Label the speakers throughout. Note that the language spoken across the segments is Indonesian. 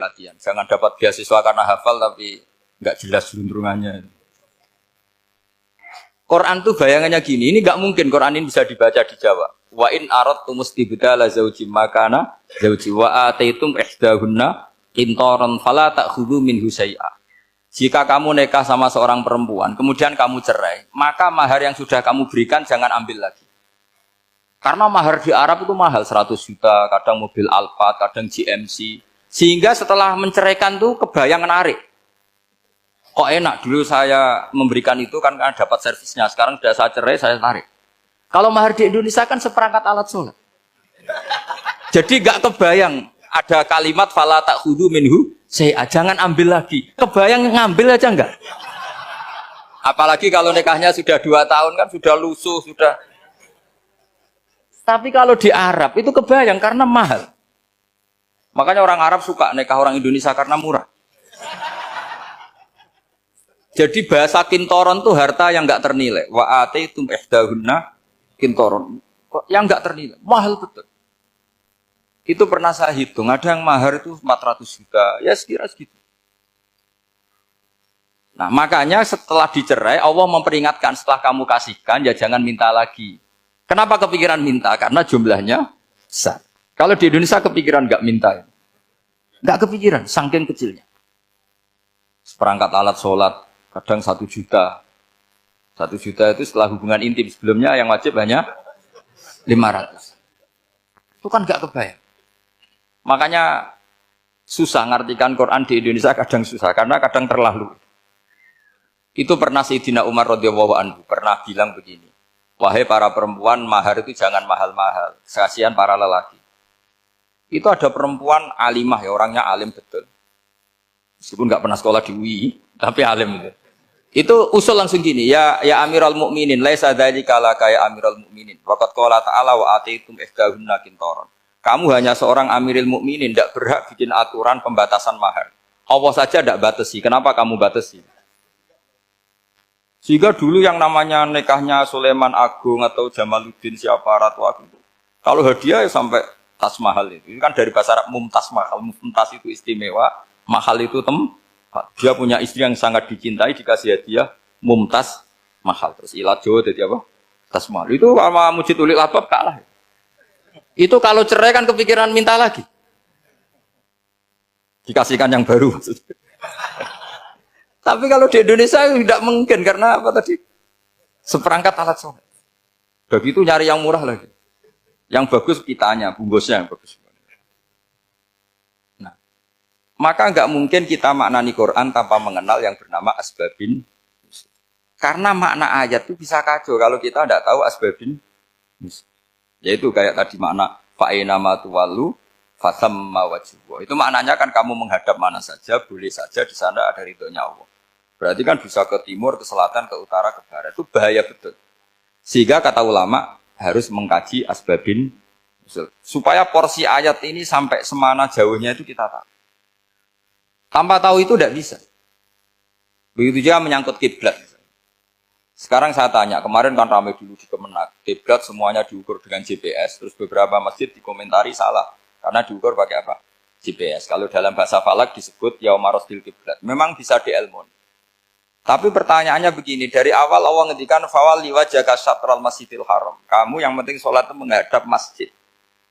Speaker 1: latihan. Jangan dapat beasiswa karena hafal tapi nggak jelas juntrungannya. Quran tuh bayangannya gini, ini nggak mungkin Quran ini bisa dibaca di Jawa. Wa in aradtum mustibdala zawji makana zawji wa ataitum ihdahunna qintaran fala ta'khudhu minhu syai'a. Jika kamu nikah sama seorang perempuan, kemudian kamu cerai, maka mahar yang sudah kamu berikan jangan ambil lagi. Karena mahar di Arab itu mahal, 100 juta, kadang mobil Alphard, kadang GMC. Sehingga setelah menceraikan tuh kebayang menarik. Kok enak, dulu saya memberikan itu kan karena dapat servisnya, sekarang sudah saya cerai, saya tarik. Kalau mahar di Indonesia kan seperangkat alat sholat. Jadi gak kebayang ada kalimat fala ta'khudhu minhu syai'a, jangan ambil lagi. Kebayang ngambil aja enggak? Apalagi kalau nikahnya sudah 2 tahun kan sudah lusuh, sudah. Tapi kalau di Arab itu kebayang karena mahal. Makanya orang Arab suka nikah orang Indonesia karena murah. Jadi bahasa kintoron tuh harta yang enggak ternilai. Wa ataitum ihdahunna kintoron. Yang enggak ternilai, mahal betul. Itu pernah saya hitung, ada yang mahar itu 400 juta, ya sekira segitu. Nah makanya setelah dicerai, Allah memperingatkan setelah kamu kasihkan, ya jangan minta lagi. Kenapa kepikiran minta? Karena jumlahnya besar. Kalau di Indonesia kepikiran nggak minta, nggak kepikiran, saking kecilnya. Seperangkat alat sholat, kadang 1 juta. 1 juta itu setelah hubungan intim, sebelumnya yang wajib hanya 500. Itu kan nggak kebayang. Makanya susah ngartikan Quran di Indonesia, kadang susah karena kadang terlalu. Itu pernah Sayyidina Umar radhiyallahu anhu pernah bilang begini, wahai para perempuan, mahar itu jangan mahal-mahal, kasihan para lelaki. Itu ada perempuan alimah ya, orangnya alim betul. Meskipun nggak pernah sekolah di UI, tapi alim itu. Itu usul langsung gini, ya Amirul Mukminin, laisa dzalika laka ya Amirul Mukminin. Waqad qala ta'ala wa ataitum ihdahunna qintaran. Kamu hanya seorang Amirul Mukminin, tidak berhak bikin aturan pembatasan mahar. Allah saja tidak batasi, kenapa kamu batasi? Sehingga dulu yang namanya nikahnya Sulaiman Agung atau Jamaluddin siapa Ratu Agung, kalau hadiah ya sampai tas mahal itu. Ini kan dari bahasa Arab mumtaz mahal. Mumtaz itu istimewa, mahal itu dia punya istri yang sangat dicintai, dikasih hadiah mumtaz mahal. Terus ilat Jawa jadi apa? Tas mahal. Itu sama Mujid Ulil Albab kalah. Itu kalau cerai kan kepikiran minta lagi. Dikasihkan yang baru maksudnya. Tapi kalau di Indonesia tidak mungkin karena apa tadi? Seperangkat alat sholat. Begitu nyari yang murah lagi. Yang bagus kitanya, bungkusnya yang bagus. Nah, maka nggak mungkin kita maknani Quran tanpa mengenal yang bernama asbabin. Karena makna ayat itu bisa kacau kalau kita tidak tahu asbabin. Yaitu kayak tadi makna fa'ina ma tuwallu fasamma wajhu. Itu maknanya kan kamu menghadap mana saja, boleh saja di sana ada ridhonya Allah. Berarti kan bisa ke timur, ke selatan, ke utara, ke barat. Itu bahaya betul. Sehingga kata ulama harus mengkaji asbabin supaya porsi ayat ini sampai semana jauhnya itu kita tahu. Tanpa tahu itu tidak bisa. Begitu juga menyangkut kiblat. Sekarang saya tanya, kemarin kan ramai dulu di Kemenak, kiblat semuanya diukur dengan GPS, terus beberapa masjid dikomentari salah, karena diukur pakai apa? GPS. Kalau dalam bahasa falak disebut yaumarosdil kiblat. Memang bisa diilmun. Tapi pertanyaannya begini, dari awal Allah ngendikan fawalli wajhaka syatral masjidil haram. Kamu yang penting sholat itu menghadap masjid.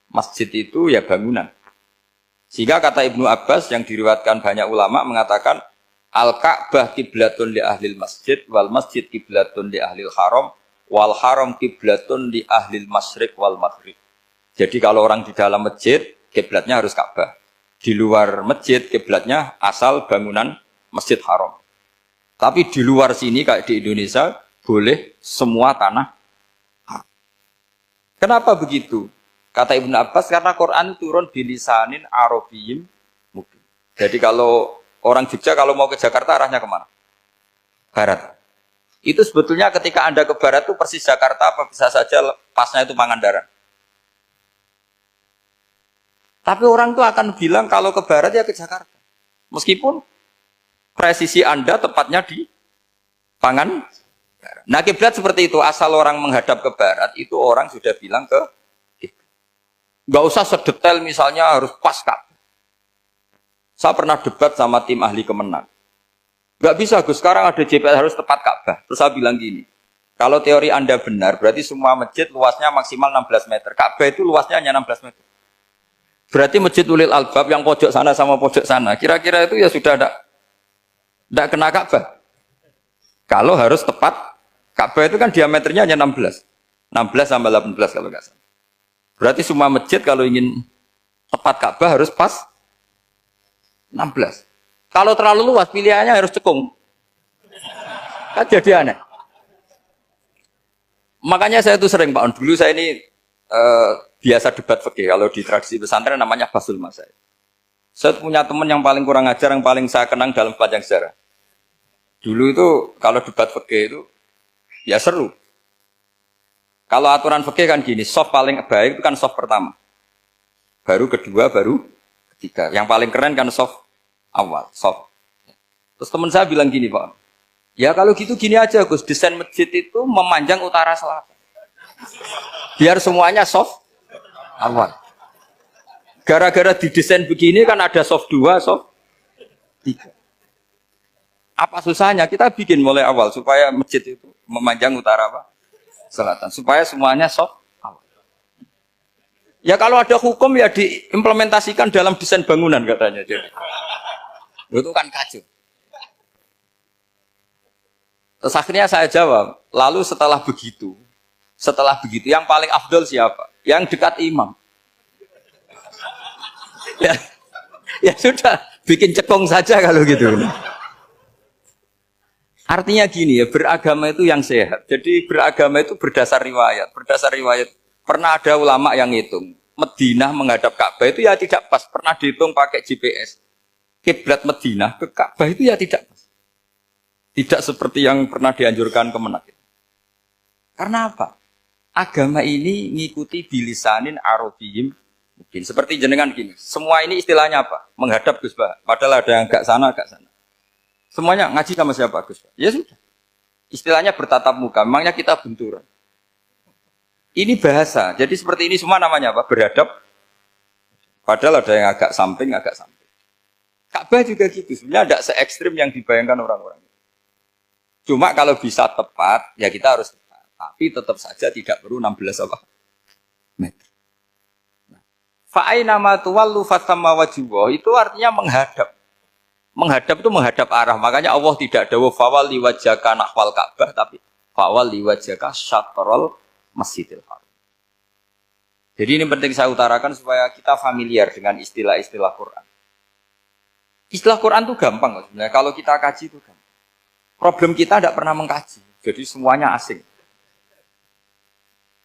Speaker 1: Masjid itu ya bangunan. Sehingga kata Ibnu Abbas yang diriwayatkan banyak ulama mengatakan Al-Ka'bah kiblatun li ahlil masjid wal masjid kiblatun li ahlil haram wal haram kiblatun li ahlil masyriq wal maghrib. Jadi kalau orang di dalam masjid kiblatnya harus Ka'bah. Di luar masjid kiblatnya asal bangunan Masjid Haram. Tapi di luar sini kayak di Indonesia boleh semua tanah. Kenapa begitu? Kata Ibnu Abbas karena Quran turun bilisanin arabiyyin mubin. Jadi kalau orang Jogja kalau mau ke Jakarta arahnya kemana? Barat. Itu sebetulnya ketika Anda ke barat itu persis Jakarta apa bisa saja pasnya itu Pangandaran. Tapi orang itu akan bilang kalau ke barat ya ke Jakarta. Meskipun presisi Anda tepatnya di Pangandaran. Nah kiblat seperti itu, asal orang menghadap ke barat itu orang sudah bilang ke kiblat. Nggak usah sedetail misalnya harus pas Ka'bah. Saya pernah debat sama tim ahli Kemenang. Gak bisa Gus, sekarang ada JPL harus tepat Ka'bah. Terus saya bilang gini, kalau teori Anda benar, berarti semua masjid luasnya maksimal 16 meter. Ka'bah itu luasnya hanya 16 meter. Berarti Masjid Ulil Albab yang pojok sana sama pojok sana, kira-kira itu ya sudah tidak kena Ka'bah. Kalau harus tepat, Ka'bah itu kan diameternya hanya 16. 16 sampai 18 kalau nggak salah. Berarti semua masjid kalau ingin tepat Ka'bah harus pas 16. Kalau terlalu luas, pilihannya harus cekung. Kan jadi aneh. Makanya saya itu sering, Pak On, dulu saya ini biasa debat fikih. Kalau di tradisi pesantren namanya Basul Masail. Saya punya teman yang paling kurang ajar, yang paling saya kenang dalam sepanjang sejarah. Dulu itu kalau debat fikih itu ya seru. Kalau aturan fikih kan gini, soft paling baik itu kan soft pertama. Baru kedua, baru ketiga. Yang paling keren kan soft awal, soft. Terus teman saya bilang gini, Pak. Ya kalau gitu gini aja Gus, desain masjid itu memanjang utara selatan. Biar semuanya soft awal. Gara-gara didesain begini kan ada soft 2, soft 3. Apa susahnya? Kita bikin mulai awal supaya masjid itu memanjang utara apa? Selatan. Supaya semuanya soft awal. Ya kalau ada hukum ya diimplementasikan dalam desain bangunan katanya. Jadi. Itu kan kacau. Terus akhirnya saya jawab, lalu setelah begitu yang paling afdol siapa? Yang dekat imam. Ya sudah, bikin cekong saja kalau gitu. Artinya gini ya, beragama itu yang sehat. Jadi beragama itu berdasar riwayat. Berdasar riwayat, pernah ada ulama yang ngitung. Madinah menghadap Ka'bah itu ya tidak pas. Pernah dihitung pakai GPS. Kiblat Madinah ke Ka'bah itu ya tidak pas. Tidak seperti yang pernah dianjurkan Kemenak. Karena apa? Agama ini ngikuti bilisanin arabiyim mungkin. Seperti jenengan gini. Semua ini istilahnya apa? Menghadap Gus Bah. Padahal ada yang agak sana, agak sana. Semuanya ngaji sama siapa Gus Bah? Ya sudah. Istilahnya bertatap muka. Memangnya kita benturan. Ini bahasa. Jadi seperti ini semua namanya apa? Berhadap. Padahal ada yang agak samping, agak samping. Ka'bah juga gitu, sebenarnya tidak se-ekstrim yang dibayangkan orang-orang. Cuma kalau bisa tepat, ya kita harus tepat. Tapi tetap saja tidak perlu 16 apa? Meter. Fa'aina ma tuwallu fatamma wajhullah itu artinya menghadap. Menghadap itu menghadap arah. Makanya Allah tidak dawuh fawalli wajhaka nahwal Ka'bah, tapi fawalli wajhaka syatrul Masjidil Haram. Jadi ini penting saya utarakan supaya kita familiar dengan istilah-istilah Quran. Istilah Quran itu gampang sebenarnya. Kalau kita kaji itu gampang. Problem kita tidak pernah mengkaji. Jadi semuanya asing.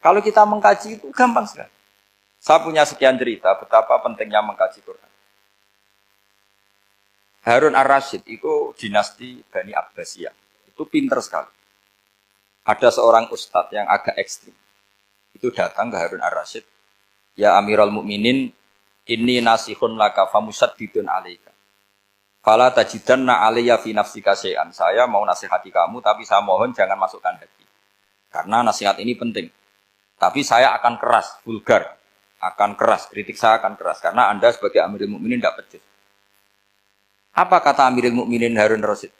Speaker 1: Kalau kita mengkaji itu gampang sekali. Saya punya sekian cerita betapa pentingnya mengkaji Quran. Harun ar-Rasyid itu dinasti Bani Abbasiyah. Itu pinter sekali. Ada seorang ustadz yang agak ekstrim. Itu datang ke Harun ar-Rasyid. Ya Amirul Mukminin, inni nasihun laka famusaddidun alaika. Fala tajidanna alayya fi nafsika syai'an. Saya mau nasihati kamu, tapi saya mohon jangan masukkan hati. Karena nasihat ini penting. Tapi saya akan keras, vulgar. Akan keras, kritik saya akan keras. Karena Anda sebagai Amirul Mukminin tidak pecus. Apa kata Amirul Mukminin Harun Rasyid?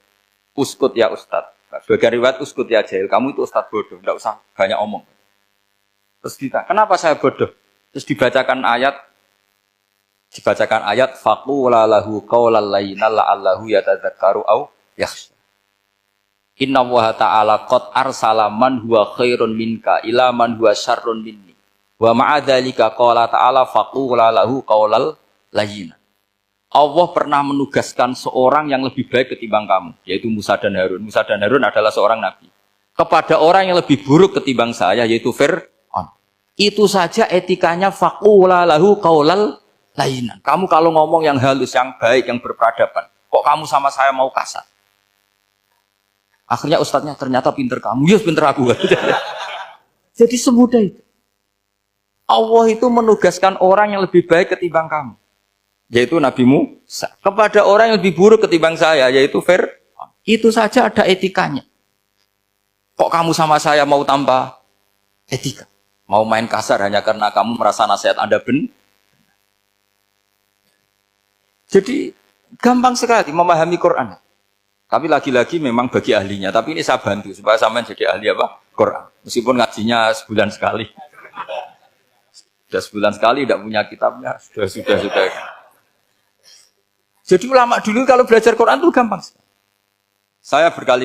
Speaker 1: Uskut ya Ustadz. Sebagai riwayat uskut ya jahil. Kamu itu Ustadz bodoh, tidak usah banyak omong. Terus kita, kenapa saya bodoh? Terus dibacakan ayat faqula lahu qaulal layyina la'allahu yatadzakkaru aw yakhsha. Inna Allaha ta'ala qad arsala man huwa khairun minka ila man huwa syarrun minni. Wa ma'a dzalika qala ta'ala faqula lahu qaulal layyina. Allah pernah menugaskan seorang yang lebih baik ketimbang kamu, yaitu Musa dan Harun. Musa dan Harun adalah seorang nabi. Kepada orang yang lebih buruk ketimbang saya, yaitu Fir'aun. Itu saja etikanya faqula lahu qaulal layinan. Kamu kalau ngomong yang halus, yang baik, yang berperadaban, kok kamu sama saya mau kasar? Akhirnya ustadznya ternyata pinter kamu, ya pinter aku. Jadi semudah itu. Allah itu menugaskan orang yang lebih baik ketimbang kamu, yaitu Nabi Musa. Kepada orang yang lebih buruk ketimbang saya, yaitu Fir'aun. Itu saja ada etikanya. Kok kamu sama saya mau tambah etika? Mau main kasar hanya karena kamu merasa nasihat Anda benar? Jadi Gampang sekali memahami Quran. Tapi lagi-lagi memang bagi ahlinya. Tapi ini saya bantu supaya sampean jadi ahli apa? Quran. Meskipun ngajinya sebulan sekali. Sudah sebulan sekali tidak punya kitabnya. Sudah. Jadi ulama dulu kalau belajar Quran itu gampang. Saya berkali